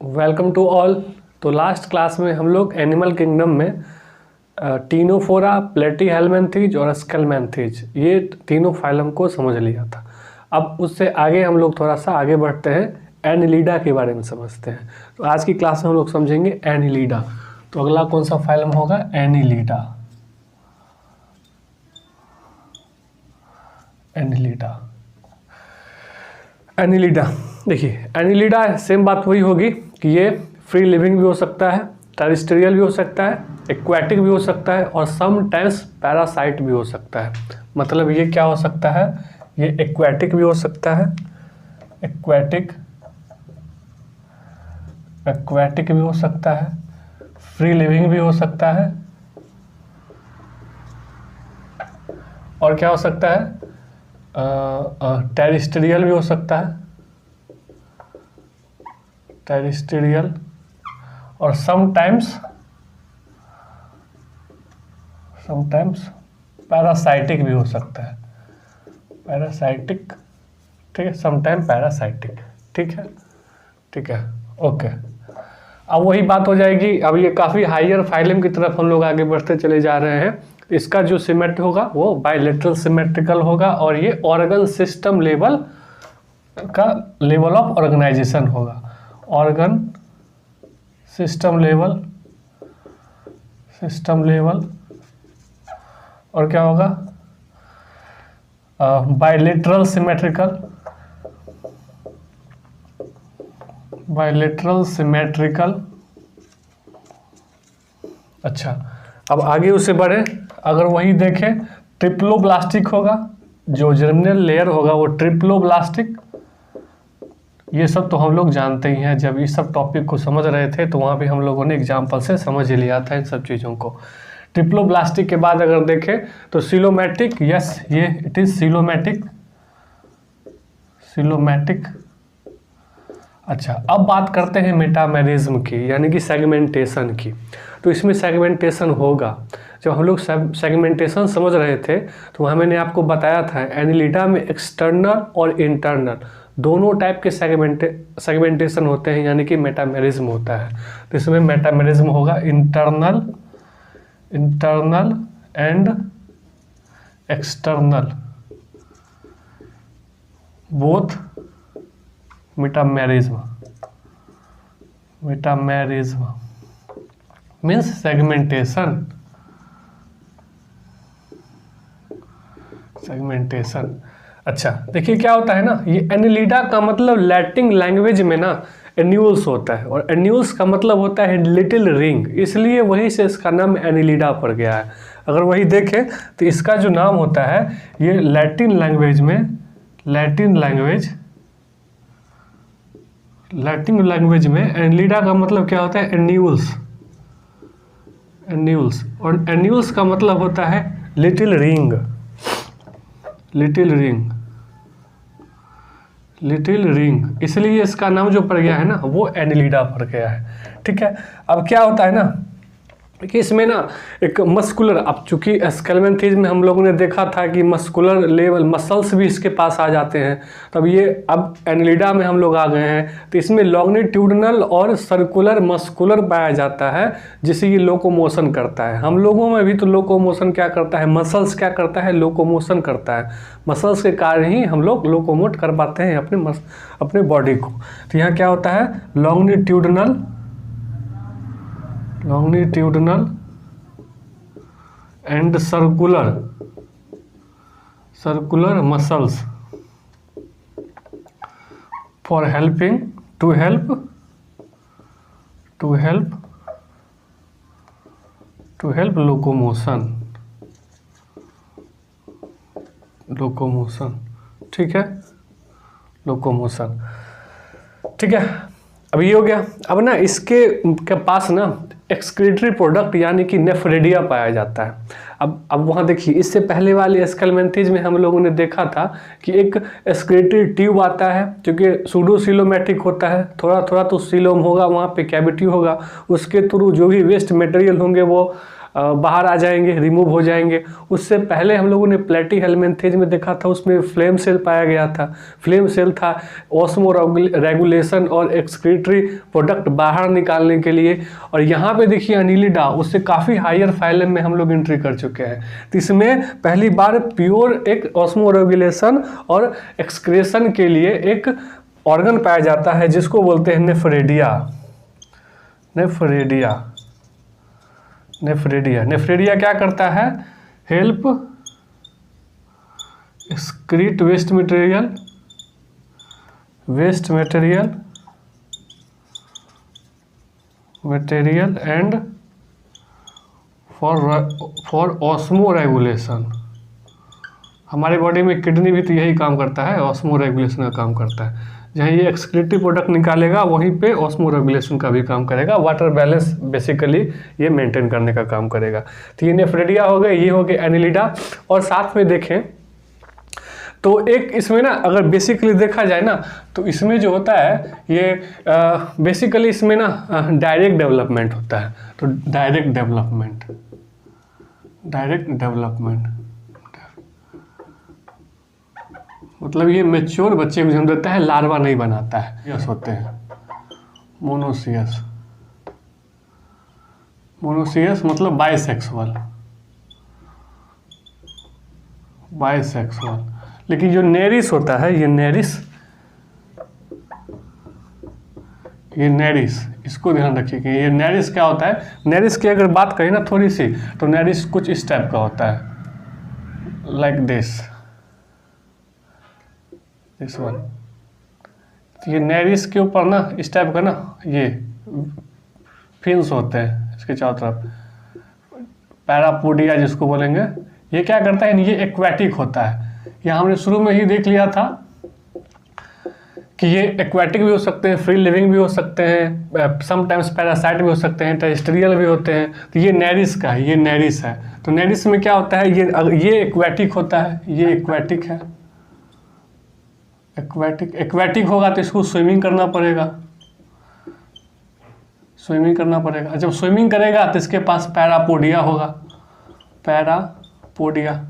Welcome to all. तो last class में हम लोग एनिमल किंगडम में टीनोफोरा, प्लेटीहेल्मिन्थीज और स्केलमेंथीज ये तीनों फाइलम को समझ लिया था। अब उससे आगे हम लोग थोड़ा सा आगे बढ़ते हैं, एनिलिडा के बारे में समझते हैं। तो आज की क्लास में हम लोग समझेंगे एनिलिडा। तो अगला कौन सा फाइलम होगा? एनिलिडा। एनिलिडा एनिलिडा देखिए, एनिलिडा सेम बात वही होगी कि ये फ्री लिविंग भी हो सकता है, टेरेस्ट्रियल भी हो सकता है, एक्वाटिक भी हो सकता है और सम टाइम्स पैरासाइट भी हो सकता है। मतलब ये क्या हो सकता है? ये एक्वाटिक भी हो सकता है, एक्वाटिक भी हो सकता है, फ्री लिविंग भी हो सकता है और क्या हो सकता है? टेरेस्ट्रियल भी हो सकता है, टेरेस्ट्रियल और समटाइम्स पैरासाइटिक भी हो सकता है, पैरासाइटिक। ठीक है, समटाइम पैरासाइटिक। ठीक है, ओके। अब वही बात हो जाएगी। अब ये काफ़ी हायर फाइलम की तरफ हम लोग आगे बढ़ते चले जा रहे हैं। इसका जो सिमेट्री होगा वो बायलेटरल सिमेट्रिकल होगा और ये ऑर्गन सिस्टम लेवल का लेवल ऑफ ऑर्गेनाइजेशन होगा। ऑर्गन सिस्टम लेवल और क्या होगा? Bilateral symmetrical. अच्छा, अब आगे उससे बढ़े, अगर वही देखें ट्रिप्लोब्लास्टिक होगा, जो जर्मिनल लेयर होगा वो ट्रिप्लोब्लास्टिक। ये सब तो हम लोग जानते ही हैं, जब ये सब टॉपिक को समझ रहे थे तो वहाँ पे हम लोगों ने एग्जाम्पल से समझ ही लिया था इन सब चीज़ों को। ट्रिप्लोब्लास्टिक के बाद अगर देखें तो सिलोमैटिक, यस ये इट इज सिलोमैटिक। अच्छा, अब बात करते हैं मेटामेरिज्म की, यानी कि सेगमेंटेशन की। तो इसमें सेगमेंटेशन होगा। जब हम लोग सेगमेंटेशन समझ रहे थे तो वहाँ मैंने आपको बताया था एनिलिडा में एक्सटर्नल और इंटरनल दोनों टाइप के सेगमेंटेशन होते हैं, यानी कि मेटामेरिज्म होता है। तो इसमें मेटामेरिज्म होगा internal and external, both metamerism means segmentation. अच्छा, देखिए क्या होता है ना, ये एनिलिडा का मतलब लैटिन लैंग्वेज में ना एन्यूल्स होता है और एन्यूल्स का मतलब होता है लिटिल रिंग, इसलिए वहीं से इसका नाम एनिलिडा पड़ गया है। अगर वही देखें तो इसका जो नाम होता है ये लैटिन लैंग्वेज में एनिलिडा का मतलब क्या होता है? एन्यूल्स। और एन्यूल्स का मतलब होता है लिटिल रिंग। इसलिए इसका नाम जो पड़ गया है ना वो एनिलिडा पड़ गया है। ठीक है, अब क्या होता है ना कि इसमें ना एक मस्कुलर, अब चूंकि स्केलमेंथीज में हम लोगों ने देखा था कि मस्कुलर लेवल मसल्स भी इसके पास आ जाते हैं, तब ये अब एनिलिडा में हम लोग आ गए हैं तो इसमें लॉन्गिट्यूडनल और सर्कुलर मस्कुलर पाया जाता है, जिससे ये लोकोमोशन करता है। हम लोगों में भी तो लोकोमोशन क्या करता है? मसल्स क्या करता है? लोकोमोशन करता है। मसल्स के कारण ही हम लोग लोकोमोट कर पाते हैं अपने बॉडी को। तो यहाँ क्या होता है? Longitudinal and circular muscles for helping to help locomotion. ठीक है, लोकोमोशन। ठीक है, अब ये हो गया। अब ना इसके के पास ना एक्सक्रीटरी प्रोडक्ट यानी कि नेफ्रेडिया पाया जाता है। अब वहाँ देखिए, इससे पहले वाले स्केलमेंथीज में हम लोगों ने देखा था कि एक एक्सक्रीटरी ट्यूब आता है, क्योंकि सूडोसिलोमैटिक होता है, थोड़ा तो सीलोम होगा, वहाँ पे कैविटी होगा, उसके थ्रू जो भी वेस्ट मटेरियल होंगे वो बाहर आ जाएंगे, रिमूव हो जाएंगे। उससे पहले हम लोगों ने प्लेटीहेल्मिन्थेज में देखा था, उसमें फ्लेम सेल पाया गया था। फ्लेम सेल था ऑस्मो रेगुलेशन और एक्सक्रीटरी प्रोडक्ट बाहर निकालने के लिए। और यहाँ पे देखिए एनिलिडा, उससे काफ़ी हायर फाइलम में हम लोग एंट्री कर चुके हैं। तो इसमें पहली बार प्योर एक ऑस्मो रेगुलेशन और एक्सक्रेशन के लिए एक ऑर्गन पाया जाता है जिसको बोलते हैं नेफ्रेडिया। नेफ्रेडिया नेफ्रेडिया नेफ्रेडिया क्या करता है? Help excrete waste material and for osmoregulation. हमारे बॉडी में किडनी भी तो यही काम करता है, ऑस्मो रेगुलेशन का काम करता है। जहाँ ये एक्सक्रीटिव प्रोडक्ट निकालेगा वहीं पे ऑस्मो रेगुलेशन का भी काम करेगा, वाटर बैलेंस बेसिकली ये मेंटेन करने का काम करेगा। तो ये नेफ्रेडिया हो गए, ये हो गए एनिलिडा। और साथ में देखें तो एक इसमें ना अगर बेसिकली देखा जाए ना तो इसमें जो होता है ये बेसिकली इसमें ना डायरेक्ट डेवलपमेंट होता है। तो डायरेक्ट डेवलपमेंट मतलब ये मैच्योर बच्चे को जन्म देता है, लार्वा नहीं बनाता है। यस होते हैं मोनोसियस मतलब बाइसेक्सुअल। लेकिन जो नेरिस होता है, ये नेरिस इसको ध्यान रखिए कि ये नेरिस क्या होता है। नेरिस की अगर बात करें ना थोड़ी सी, तो नेरिस कुछ इस टाइप का होता है, लाइक दिस वन। ये नेरिस के ऊपर ना इस टाइप का ना ये फिन्स होते हैं इसके चारों तरफ, पैरापोडिया जिसको बोलेंगे। ये क्या करता है? ये एक्वेटिक होता है। यहाँ हमने शुरू में ही देख लिया था कि ये एक्वेटिक भी हो सकते हैं, फ्री लिविंग भी हो सकते हैं, समटाइम्स पैरासाइट भी हो सकते हैं, टेरेस्ट्रियल भी होते हैं। तो ये नेरिस का है, ये नेरिस है। तो नेरिस में क्या होता है? ये एक्वेटिक होता है, ये एक्वेटिक है। एक्वेटिक होगा तो इसको स्विमिंग करना पड़ेगा। जब स्विमिंग करेगा तो इसके पास पैरापोडिया होगा, पैरापोडिया।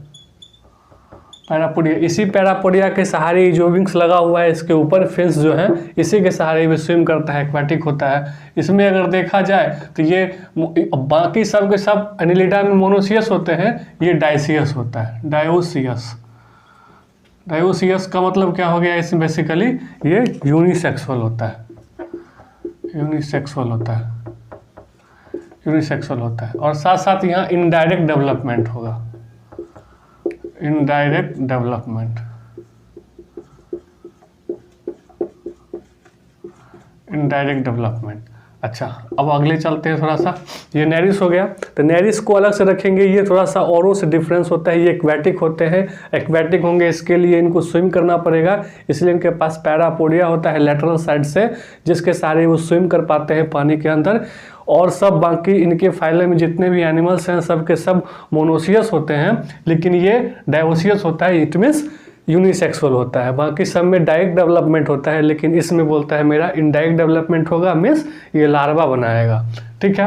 इसी पैरापोडिया के सहारे जो विंग्स लगा हुआ है इसके ऊपर, फिन्स जो है इसी के सहारे भी स्विम करता है, एक्वेटिक होता है। इसमें अगर देखा जाए तो ये बाकी सब के सब एनिलिडा में मोनोसियस होते हैं, ये डाइसियस होता है, डायोसियस का मतलब क्या हो गया? इसमें बेसिकली ये यूनिसेक्सुअल होता है। और साथ साथ यहाँ इनडायरेक्ट डेवलपमेंट होगा, इनडायरेक्ट डेवलपमेंट। अच्छा, अब अगले चलते हैं थोड़ा सा। ये नेरिस हो गया, तो नेरिस को अलग से रखेंगे। ये थोड़ा सा औरों से डिफरेंस होता है, ये एक्वेटिक होते हैं। एक्वेटिक होंगे, इसके लिए इनको स्विम करना पड़ेगा, इसलिए इनके पास पैरापोडिया होता है लेटरल साइड से, जिसके सहारे वो स्विम कर पाते हैं पानी के अंदर। और सब बाकी इनके फाइलम में जितने भी एनिमल्स हैं सब के सब मोनोसियस होते हैं, लेकिन ये डायोसियस होता है, इट मीन्स यूनिसेक्सुअल होता है। बाकी सब में डायरेक्ट डेवलपमेंट होता है, लेकिन इसमें बोलता है मेरा इनडायरेक्ट डेवलपमेंट होगा, मीन्स ये लार्वा बनाएगा। ठीक है।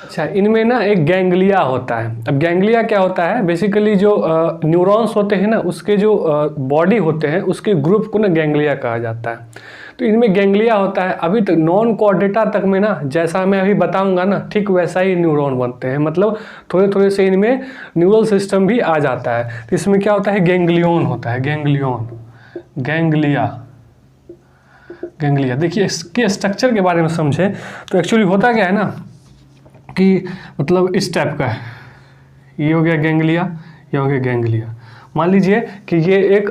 अच्छा, इनमें ना एक गैंग्लिया होता है। अब गैंग्लिया क्या होता है? बेसिकली जो न्यूरॉन्स होते हैं ना, उसके जो बॉडी होते हैं उसके ग्रुप को ना गैंग्लिया कहा जाता है। तो इनमें गैंग्लिया होता है। अभी तक नॉन कॉर्डेटा तक में ना, जैसा मैं अभी बताऊंगा ना, ठीक वैसा ही न्यूरॉन बनते हैं, मतलब थोड़े थोड़े से इनमें न्यूरल सिस्टम भी आ जाता है। तो इसमें क्या होता है? गैंग्लियन होता है, गैंग्लिया। देखिए इसके स्ट्रक्चर के बारे में समझें तो एक्चुअली होता क्या है ना कि मतलब इस टाइप का है। ये हो गया गैंग्लिया, ये हो गया गैंग्लिया। मान लीजिए कि ये एक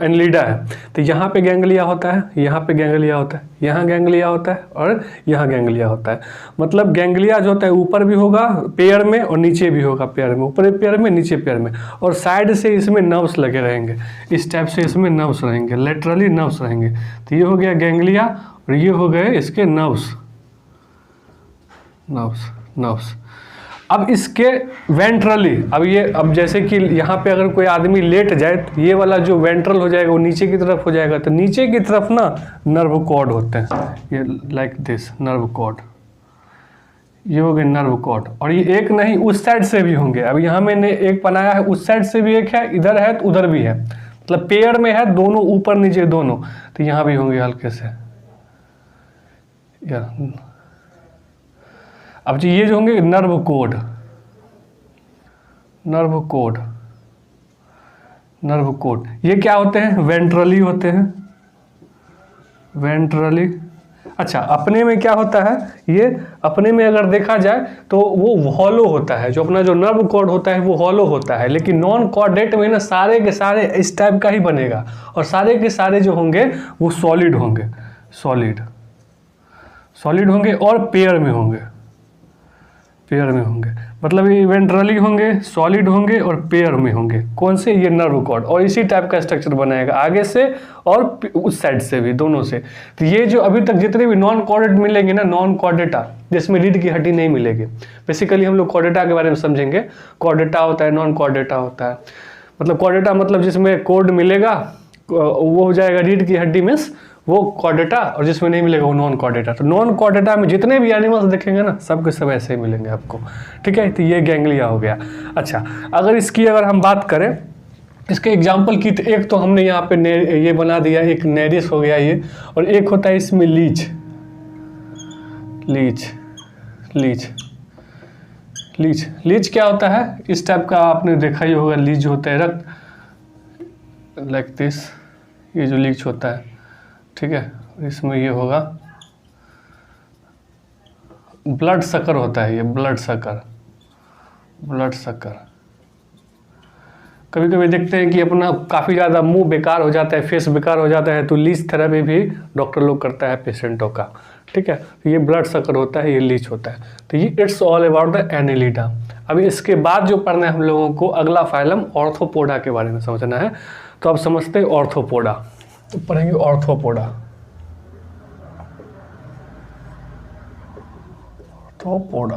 एनिलिडा है, तो यहाँ पे गैंग्लिया होता है, यहाँ पे गैंग्लिया होता है, यहाँ गैंग्लिया होता है और यहाँ गैंग्लिया होता है। मतलब गैंग्लिया जो होता है ऊपर भी होगा पेयर में और नीचे भी होगा पेयर में, ऊपर पेयर में नीचे पेयर में। और साइड से इसमें नर्व्स लगे रहेंगे, इस टाइप से इसमें नर्व्स रहेंगे, लेटरली नर्व्स रहेंगे। तो ये हो गया गैंग्लिया और ये हो गए इसके नर्व्स। अब इसके वेंट्रली, अब जैसे कि यहाँ पे अगर कोई आदमी लेट जाए तो ये वाला जो वेंट्रल हो जाएगा वो नीचे की तरफ हो जाएगा। तो नीचे की तरफ ना नर्व कॉर्ड होते हैं, ये लाइक दिस नर्व कॉर्ड। ये हो गए नर्व कॉर्ड, और ये एक नहीं उस साइड से भी होंगे। अब यहाँ मैंने एक बनाया है, उस साइड से भी एक है, इधर है तो उधर भी है, मतलब पेयर में है दोनों, ऊपर नीचे दोनों, तो यहाँ भी होंगे हल्के से यार। अब जी ये जो होंगे nerve code, nerve code, nerve code, ये क्या होते हैं? वेंट्रली होते हैं, वेंट्रली। अच्छा, अपने में क्या होता है? ये अपने में अगर देखा जाए तो वो हॉलो होता है, जो अपना जो नर्व कॉर्ड होता है वो हॉलो होता है, लेकिन नॉन कॉर्डेट में ना सारे के सारे इस टाइप का ही बनेगा, और सारे के सारे जो होंगे वो सॉलिड होंगे, सॉलिड, सॉलिड होंगे और पेयर में होंगे, पेयर में होंगे, मतलब ये वेंट्रली होंगे, सॉलिड होंगे और पेयर में होंगे। कौन से? ये नर्व कॉर्ड, और इसी टाइप का स्ट्रक्चर बनाएगा आगे से और उस साइड से भी, दोनों से। तो ये जो अभी तक जितने भी नॉन कॉर्डेट मिलेंगे ना, नॉन कॉर्डेटा, जिसमें रीढ़ की हड्डी नहीं मिलेगी, बेसिकली हम लोग कॉर्डेटा के बारे में समझेंगे। कॉर्डेटा होता है, नॉन कॉर्डेटा होता है। मतलब कॉर्डेटा मतलब जिसमें कॉर्ड मिलेगा वो हो जाएगा रीढ़ की हड्डी में वो कॉर्डेटा, और जिसमें नहीं मिलेगा वो नॉन कॉर्डेटा। तो नॉन कॉर्डेटा में जितने भी एनिमल्स देखेंगे ना, सब के सब ऐसे ही मिलेंगे आपको, ठीक है। तो ये गैंग्लिया हो गया। अच्छा, अगर इसकी अगर हम बात करें, इसके एग्जाम्पल की, तो एक तो हमने यहाँ पे ये बना दिया, एक नेरिस हो गया ये, और एक होता है इसमें leech, leech, leech, leech, leech क्या होता है? इस टाइप का आपने देखा ही होगा, लीच होता है रक्त, लाइक दिस, ये जो लीच होता है, ठीक है। इसमें ये होगा ब्लड सकर होता है, ये ब्लड सकर, ब्लड सकर। कभी कभी देखते हैं कि अपना काफ़ी ज़्यादा मुंह बेकार हो जाता है, फेस बेकार हो जाता है, तो लीच थेरेपी भी डॉक्टर लोग करता है पेशेंटों का, ठीक है। तो ये ब्लड सकर होता है, ये लीच होता है। तो ये it's all about the Annelida. अभी इसके बाद जो पढ़ना है हम लोगों को, अगला फाइलम ऑर्थोपोडा के बारे में समझना है। तो अब समझते हैं ऑर्थोपोडा, तो पढ़ेंगे ऑर्थोपोडा। ऑर्थोपोडा,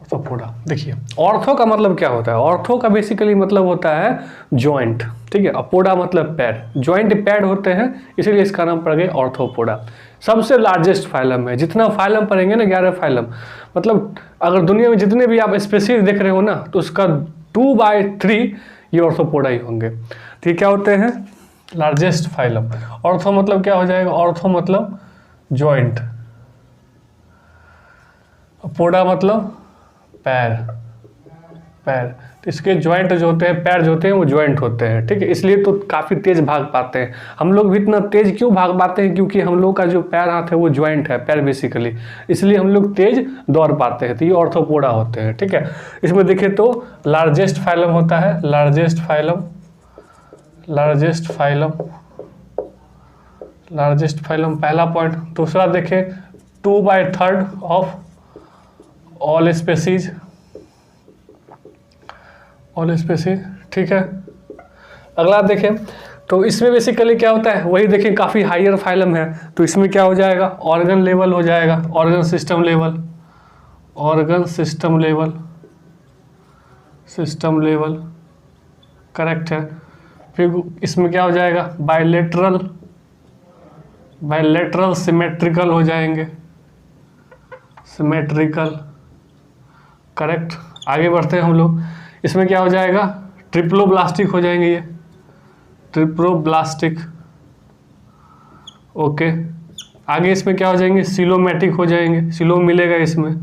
ऑर्थोपोडा, देखिए ऑर्थो का मतलब क्या होता है? ऑर्थो का बेसिकली मतलब होता है जॉइंट, ठीक है। और पोडा मतलब पैर, जॉइंट पैड होते हैं, इसीलिए इसका नाम पड़ गया ऑर्थोपोडा। सबसे लार्जेस्ट फाइलम है, जितना फाइलम पढ़ेंगे ना 11 फाइलम, मतलब अगर दुनिया में जितने भी आप स्पेसीज देख रहे हो ना, तो उसका 2/3 ये ऑर्थोपोडा ही होंगे। तो ये क्या होते हैं? Largest phylum. ऑर्थो मतलब क्या हो जाएगा? ऑर्थो मतलब जॉइंट, पोडा मतलब पैर, पैर। तो इसके जॉइंट जो होते हैं, पैर जो होते हैं वो जॉइंट होते हैं, ठीक है। इसलिए तो काफ़ी तेज भाग पाते हैं हम लोग भी। इतना तेज क्यों भाग पाते हैं? क्योंकि हम लोग का जो पैर हाथ है वो जॉइंट है, पैर बेसिकली, इसलिए हम लोग तेज दौड़ पाते हैं। तो ये ऑर्थोपोडा होते हैं, ठीक है। इसमें देखें तो लार्जेस्ट फाइलम होता है, largest phylum, largest phylum, largest phylum पहला पॉइंट। दूसरा देखें 2/3 of all species, all species, ठीक है। अगला देखें तो इसमें बेसिकली क्या होता है, वही देखें काफ़ी हायर फाइलम है, तो इसमें क्या हो जाएगा? ऑर्गन लेवल हो जाएगा, organ system level, organ system level, system level, correct है। फिर इसमें क्या हो जाएगा? बायलेटरल, बायलेटरल सिमेट्रिकल हो जाएंगे, सिमेट्रिकल, करेक्ट। आगे बढ़ते हैं हम लोग। इसमें क्या हो जाएगा? ट्रिप्लोब्लास्टिक हो जाएंगे, ये ट्रिप्लोब्लास्टिक, ओके। आगे इसमें क्या हो जाएंगे? सिलोमैटिक हो जाएंगे, सिलो मिलेगा इसमें,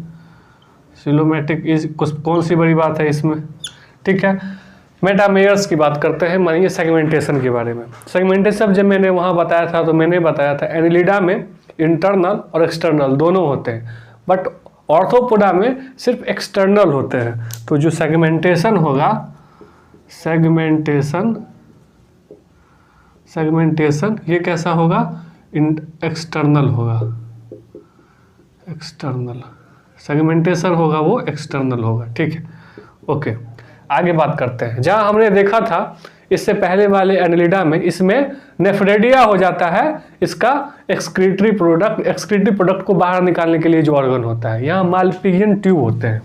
सिलोमैटिक। इस कौन सी बड़ी बात है इसमें, ठीक है। मेटामेयर्स की बात करते हैं, मानिए सेगमेंटेशन के बारे में। सेगमेंटेशन जब मैंने वहाँ बताया था, तो मैंने बताया था एनिलिडा में इंटरनल और एक्सटर्नल दोनों होते हैं, बट ऑर्थोपोडा में सिर्फ एक्सटर्नल होते हैं। तो जो सेगमेंटेशन होगा, सेगमेंटेशन, सेगमेंटेशन ये कैसा होगा? एक्सटर्नल होगा, एक्सटर्नल सेगमेंटेशन होगा वो एक्सटर्नल होगा, ठीक है, ओके। आगे बात करते हैं। जहां हमने देखा था इससे पहले वाले एनिलिडा में, इसमें नेफ्रेडिया हो जाता है इसका एक्सक्रीटरी प्रोडक्ट, एक्सक्रीटरी प्रोडक्ट को बाहर निकालने के लिए जो ऑर्गन होता है। यहाँ मालपिगियन ट्यूब होते हैं,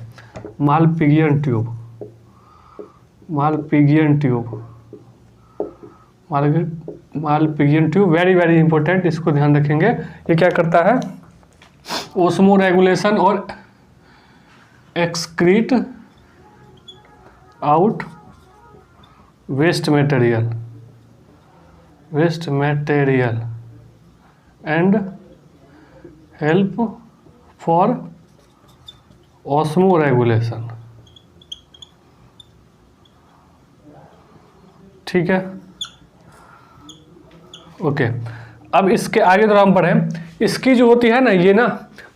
Malpighian tube, Malpighian tube, Malpighian tube very very important, इसको ध्यान रखेंगे। ये क्या करता है? ओस्मो रेगुलेशन और excrete out waste material and help for osmoregulation. ठीक है, ओके। अब इसके आगे तो हम पढ़ें, इसकी जो होती है ना, ये ना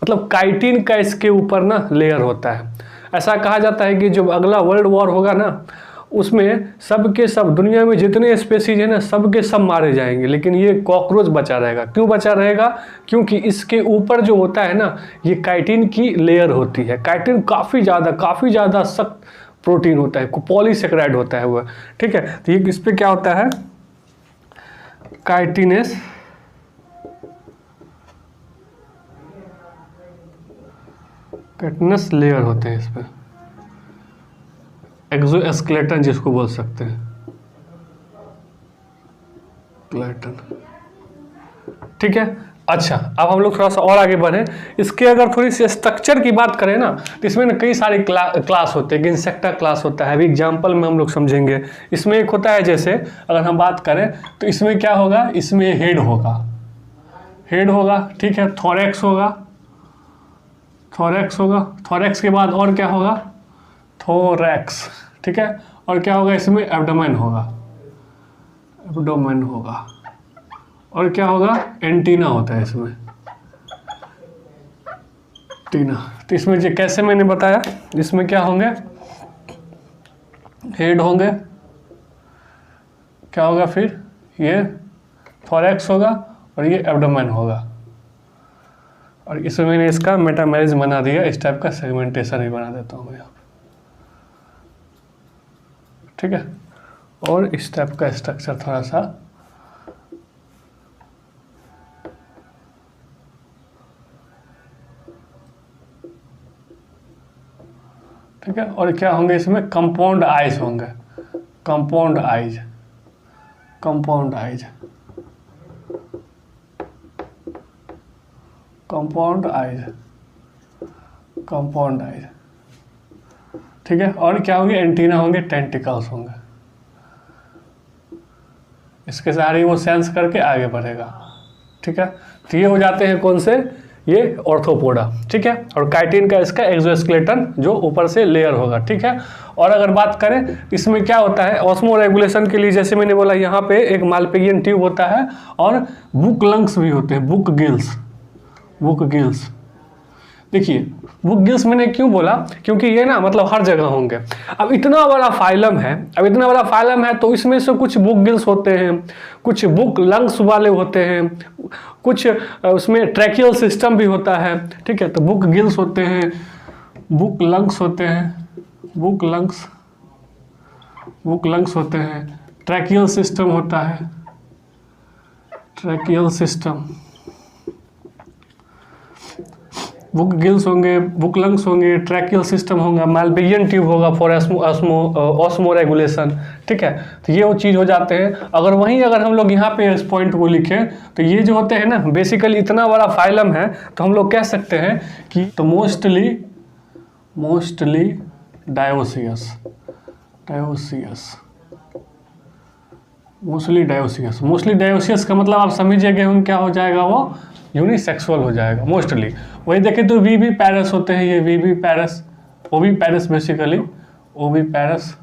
मतलब काइटिन का इसके ऊपर ना लेयर होता है। ऐसा कहा जाता है कि जो अगला वर्ल्ड वॉर होगा ना, उसमें सब के सब दुनिया में जितने स्पेसीज हैं ना, सब के सब मारे जाएंगे, लेकिन ये कॉकरोच बचा रहेगा। क्यों बचा रहेगा? क्योंकि इसके ऊपर जो होता है ना, ये काइटिन की लेयर होती है। काइटिन काफ़ी ज़्यादा सख्त प्रोटीन होता है, पॉलीसेकेराइड होता है वो। ठीक है, तो ये इस पर क्या होता है, काइटिनस लेयर होते हैं इस पर, एक्सोस्केलेटन जिसको बोल सकते हैं, स्केलेटन। ठीक है, अच्छा अब हम लोग थोड़ा सा और आगे बढ़े। इसके अगर थोड़ी सी स्ट्रक्चर की बात करें ना, तो इसमें ना कई सारे क्लास होते हैं। इंसेक्टा क्लास होता है, अभी एग्जाम्पल में हम लोग समझेंगे। इसमें एक होता है, जैसे अगर हम बात करें तो इसमें क्या होगा, इसमें हेड होगा, ठीक है, थोरैक्स होगा, थोरैक्स के बाद और क्या होगा, थोरैक्स। ठीक है, और क्या होगा, इसमें एब्डोमेन होगा, और क्या होगा, एंटीना होता है इसमें, एंटीना। तो इसमें जो कैसे मैंने बताया, इसमें क्या होंगे, हेड होंगे, क्या होगा, फिर ये थोरैक्स होगा और ये एब्डोमेन होगा, और इसमें मैंने इसका मेटामेरिज्म बना दिया। इस टाइप का सेगमेंटेशन भी बना देता हूँ मैं। ठीक है, और इस टाइप का स्ट्रक्चर थोड़ा सा, ठीक है, और क्या होंगे, इसमें कंपाउंड आइज होंगे, कंपाउंड आइज। ठीक है, और क्या होंगे, एंटीना होंगे, टेंटिकल्स होंगे। इसके सहारे ही वो सेंस करके आगे बढ़ेगा। ठीक है, तो ये हो जाते हैं कौन से, ये ऑर्थोपोडा। ठीक है, और काइटिन का इसका एक्सोस्केलेटन जो ऊपर से लेयर होगा। ठीक है, और अगर बात करें इसमें क्या होता है, ऑस्मो रेगुलेशन के लिए जैसे मैंने बोला, यहाँ पे एक मालपिगियन ट्यूब होता है और बुक लंग्स भी होते हैं, बुक गिल्स। देखिए बुक गिल्स मैंने क्यों बोला, क्योंकि ये ना मतलब हर जगह होंगे। अब इतना बड़ा फाइलम है, तो इसमें से कुछ बुक गिल्स होते हैं, कुछ बुक लंग्स वाले होते हैं, कुछ उसमें ट्रैकियल सिस्टम भी होता है। ठीक है, तो बुक गिल्स होते हैं, बुक लंग्स होते हैं, ट्रैकियल सिस्टम होता है, बुक गिल्स होंगे, बुक लंग्स होंगे, ट्रैकियल सिस्टम होगा, मालपिगियन ट्यूब होगा फॉर ऑस्मो रेगुलेशन। ठीक है, तो ये वो चीज़ हो जाते हैं। अगर हम लोग यहाँ पे इस पॉइंट को लिखें, तो ये जो होते हैं ना, बेसिकली इतना बड़ा फाइलम है, तो हम लोग कह सकते हैं कि तो मोस्टली डायोसियस, का मतलब आप समझिएगा हम क्या हो जाएगा, वो यूनिसेक्सुअल हो जाएगा मोस्टली। वही देखें तो वी पैरस होते हैं, ये वी पैरस, ओवी पैरस बेसिकली, ओवी पैरस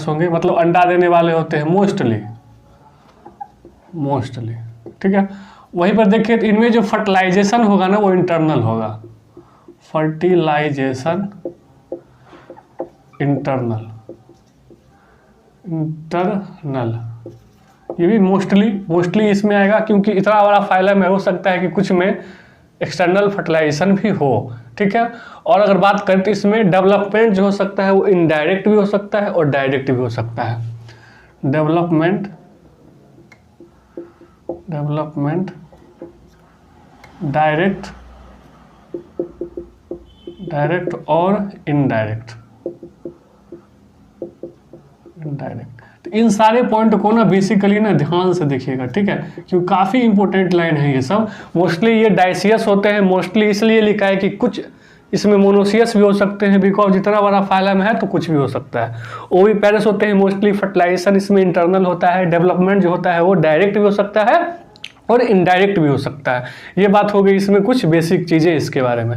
होंगे, मतलब अंडा देने वाले होते हैं मोस्टली। ठीक है, वहीं पर देखिए तो इनमें जो फर्टिलाइजेशन होगा ना, वो इंटरनल होगा, फर्टिलाइजेशन इंटरनल। ये भी मोस्टली इसमें आएगा, क्योंकि इतना बड़ा फाइलम है, हो सकता है कि कुछ में एक्सटर्नल फर्टिलाइजेशन भी हो। ठीक है, और अगर बात करें तो इसमें डेवलपमेंट जो हो सकता है वो इनडायरेक्ट भी हो सकता है और डायरेक्ट भी हो सकता है। डेवलपमेंट डायरेक्ट और इनडायरेक्ट। तो इन सारे पॉइंट को ना बेसिकली ना ध्यान से देखिएगा, ठीक है, क्योंकि काफ़ी इंपॉर्टेंट लाइन है ये सब। मोस्टली ये डाइसियस होते हैं, मोस्टली इसलिए लिखा है कि कुछ इसमें मोनोसियस भी हो सकते हैं, बिकॉज जितना बड़ा फाइलम है तो कुछ भी हो सकता है। ओवी पैरस होते हैं मोस्टली, फर्टिलाइजेशन इसमें इंटरनल होता है, डेवलपमेंट जो होता है वो डायरेक्ट भी हो सकता है और इनडायरेक्ट भी हो सकता है। ये बात हो गई इसमें कुछ बेसिक चीज़ें इसके बारे में।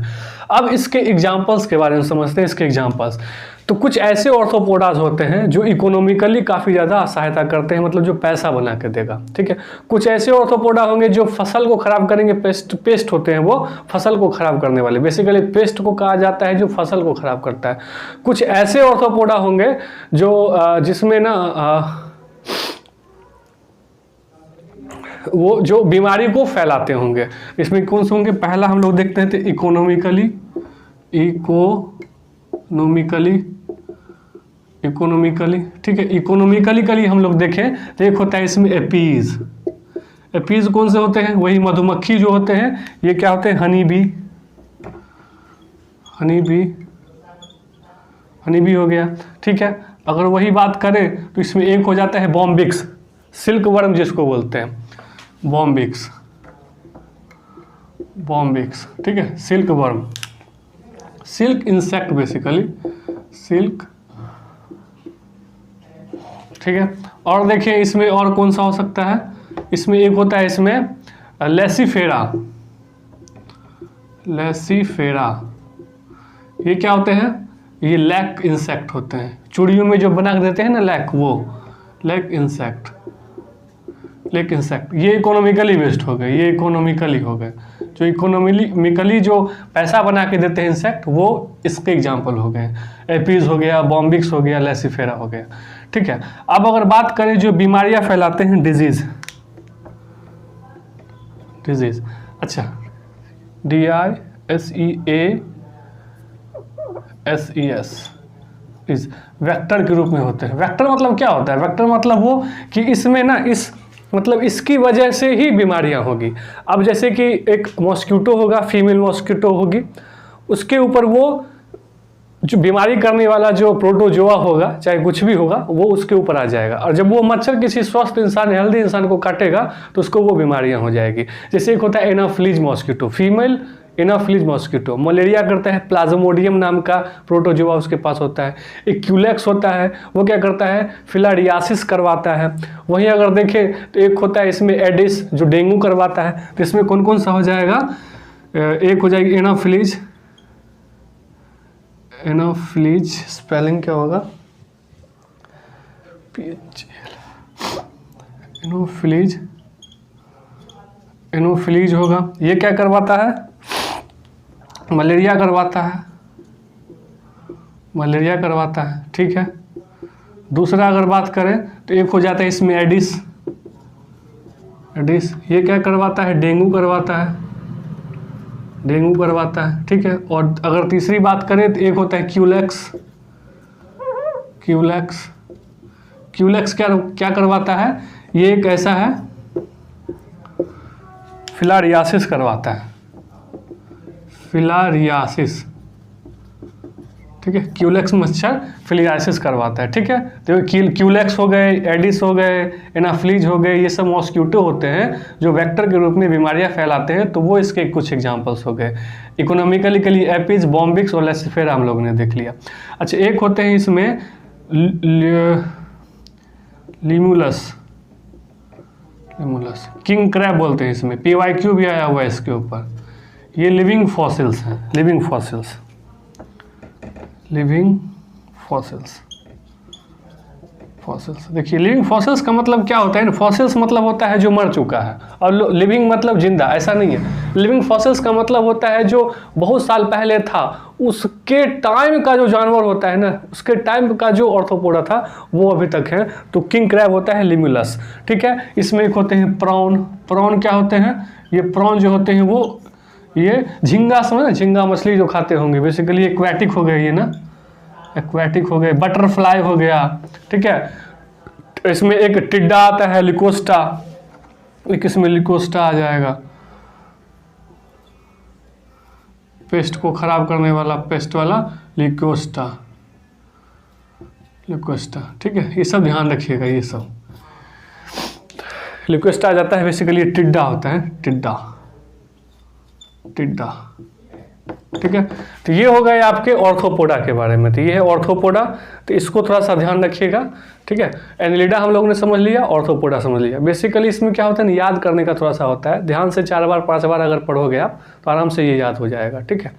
अब इसके एग्जाम्पल्स के बारे में समझते हैं, इसके एग्जाम्पल्स। तो कुछ ऐसे ऑर्थोपोडाज होते हैं जो इकोनॉमिकली काफ़ी ज़्यादा सहायता करते हैं, मतलब जो पैसा बना के देगा, ठीक है। कुछ ऐसे ऑर्थोपोडा होंगे जो फसल को खराब करेंगे, पेस्ट होते हैं वो फसल को खराब करने वाले, बेसिकली पेस्ट को कहा जाता है जो फसल को खराब करता है। कुछ ऐसे ऑर्थोपोडा होंगे जो जिसमें ना वो जो बीमारी को फैलाते होंगे। इसमें कौन से होंगे? पहला हम लोग देखते हैं तो इकोनॉमिकली, ठीक है। इकोनॉमिकली हम लोग देखें तो एक होता है इसमें एपीज कौन से होते हैं? वही मधुमक्खी जो होते हैं, ये क्या होते हैं? हनी बी हो गया, ठीक है। अगर वही बात करें तो इसमें एक हो जाता है बॉम्बिक्स, सिल्क वर्म जिसको बोलते हैं, बॉम्बिक्स, ठीक है। Silk worm, silk insect basically, silk, ठीक है। और देखिए इसमें और कौन सा हो सकता है? इसमें एक होता है इसमें लेसीफेरा, ये क्या होते हैं? ये लैक इंसेक्ट होते हैं, चूड़ियों में जो बना के देते हैं ना लैक, वो लैक इंसेक्ट, ये इकोनॉमिकली बेस्ड हो गए, ये इकोनॉमिकली हो गए। जो इकोनॉमिकली जो पैसा बना के देते हैं इंसेक्ट, वो इसके एग्जाम्पल हो गए। एपीज हो गया, बॉम्बिक्स हो गया, लेसीफेरा हो गया, ठीक है। अब अगर बात करें जो बीमारियां फैलाते हैं, डिजीज, अच्छा, DISEASES, वेक्टर के रूप में होते हैं। वेक्टर मतलब क्या होता है? वेक्टर मतलब वो कि इसमें ना मतलब इसकी वजह से ही बीमारियां होगी। अब जैसे कि एक मॉस्किटो होगा, फीमेल मॉस्किटो होगी, उसके ऊपर वो जो बीमारी करने वाला जो प्रोटोजोआ होगा, चाहे कुछ भी होगा, वो उसके ऊपर आ जाएगा। और जब वो मच्छर किसी स्वस्थ इंसान, हेल्दी इंसान को काटेगा तो उसको वो बीमारियां हो जाएगी। जैसे एक होता है Anopheles mosquito, female Anopheles mosquito, malaria करता है, प्लाज्मोडियम नाम का प्रोटोजोआ उसके पास होता है। एक क्यूलेक्स होता है, वो क्या करता है? फिलारियासिस करवाता है। वहीं अगर देखें तो एक होता है इसमें एडिस, जो डेंगू करवाता है। तो इसमें कौन कौन सा हो जाएगा? एक हो जाएगी एनाफ्लीज, स्पेलिंग क्या होगा? एनाफ्लीज होगा। ये क्या करवाता है? मलेरिया करवाता है, ठीक है। दूसरा अगर बात करें तो एक हो जाता है इसमें एडिस, ये क्या करवाता है? डेंगू करवाता है, ठीक है। और अगर तीसरी बात करें तो एक होता है क्यूलेक्स क्या करवाता है? ये एक ऐसा है, फिलारियासिस करवाता है, ठीक है। क्यूलेक्स मच्छर फिलारियासिस करवाता है, ठीक है। तो क्यूलेक्स हो गए, एडिस हो गए, एनाफ्लीज हो गए, ये सब मॉस्किटो होते हैं जो वेक्टर के रूप में बीमारियां फैलाते हैं। तो वो इसके कुछ एग्जांपल्स हो गए। इकोनॉमिकली एपीज, बॉम्बिक्स और लेसिफेरा हम लोगों ने देख लिया। अच्छा, एक होते हैं इसमें लिमुलस, किंग क्रैब बोलते हैं, इसमें PYQ भी आया हुआ है इसके ऊपर। ये लिविंग फॉसिल्स हैं, लिविंग फॉसिल्स। देखिए लिविंग फॉसिल्स का मतलब क्या होता है ना? फॉसिल्स मतलब होता है जो मर चुका है, और लिविंग मतलब जिंदा, ऐसा नहीं है। लिविंग फॉसिल्स का मतलब होता है जो बहुत साल पहले था, उसके टाइम का जो जानवर होता है ना, उसके टाइम का जो ऑर्थोपोडा था वो अभी तक है। तो किंग क्रैब होता है लिमुलस, ठीक है। इसमें एक होते हैं प्रॉन क्या होते हैं? ये प्रॉन जो होते हैं वो ये झींगा, समझ ना, झींगा मछली जो खाते होंगे, बेसिकली एक्वेटिक हो गए ये ना, एक्वेटिक हो गए। बटरफ्लाई हो गया, ठीक है। इसमें एक टिड्डा आता है लिकोस्टा, एक इसमें लिकोस्टा आ जाएगा, पेस्ट को खराब करने वाला, पेस्ट वाला लिकोस्टा, लिक्वेस्टा, ठीक है, ये सब ध्यान रखिएगा। ये सब लिक्वेस्टा आ जाता है बेसिकली टिड्डा होता है, टिड्डा, टिड्डा, ठीक है। तो ये हो गए आपके ऑर्थोपोडा के बारे में। तो ये है ऑर्थोपोडा, तो इसको थोड़ा सा ध्यान रखिएगा, ठीक है। एनिलिडा हम लोगों ने समझ लिया, ऑर्थोपोडा समझ लिया। बेसिकली इसमें क्या होता है ना, याद करने का थोड़ा सा होता है, ध्यान से 4 बार 5 बार अगर पढ़ोगे आप तो आराम से ये याद हो जाएगा, ठीक है।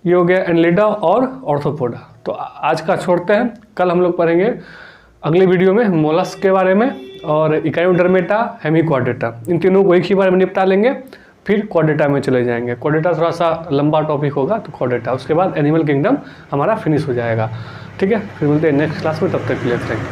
ये हो गया एनिलिडा और ऑर्थोपोडा। तो आज का छोड़ते हैं, कल हम लोग पढ़ेंगे अगले वीडियो में मोलस्क के बारे में और इकायोडर्मेटा, हेमिक्वाड्रेटा, इन तीनों को एक ही बार में निपटा लेंगे, फिर क्वाड्रेटा में चले जाएंगे। क्वाड्रेटा थोड़ा सा लंबा टॉपिक होगा, तो क्वाड्रेटा, उसके बाद एनिमल किंगडम हमारा फिनिश हो जाएगा, ठीक है। फिर मिलते हैं नेक्स्ट क्लास में, तब तक के लिए थैंक यू।